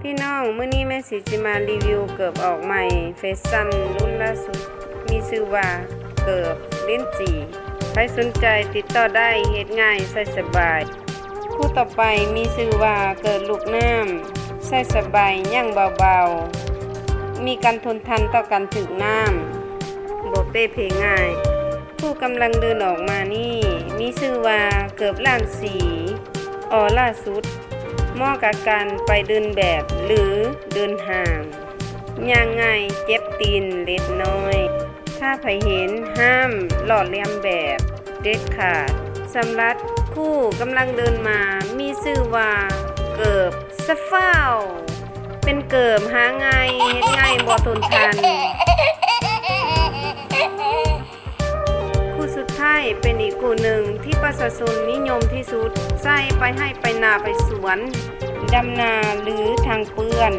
พี่น้องมื้อนี้แม่สิมารีวิวเกิบออกใหม่แฟชั่นรุ่นล่าสุดมีชื่อว่าเกิบลิ้นจี่ใครสนใจติดต่อได้เฮ็ดง่ายใส่สบายคู่ต่อไปมีชื่อว่าเกิดลูกน้ำใส่สบายย่างเบาๆมีการทนทานต่อการถึงน้ำบ่เป้เพง่ายผู้กำลังเดินออกมานี่มีชื่อว่าเกิบล้านสีล่าสุดเหมาะกับการไปเดินแบบหรือเดินห่างย่างง่ายเจ็บตีนเล็กน้อยถ้าใครเห็นห้ามหล่อเลียนแบบเด็ดขาดสำหรับคู่กำลังเดินมามีชื่อว่าเกิบสะเฝ้าเป็นเกิบหาง่ายเฮ็ดง่ายบ่ทนทานคู่สุดท้ายเป็นอีกคู่หนึ่งที่ประชาชนนิยมที่สุดใส่ไปให้ไปนาไปสวนดำนาหรือทางเปื้อน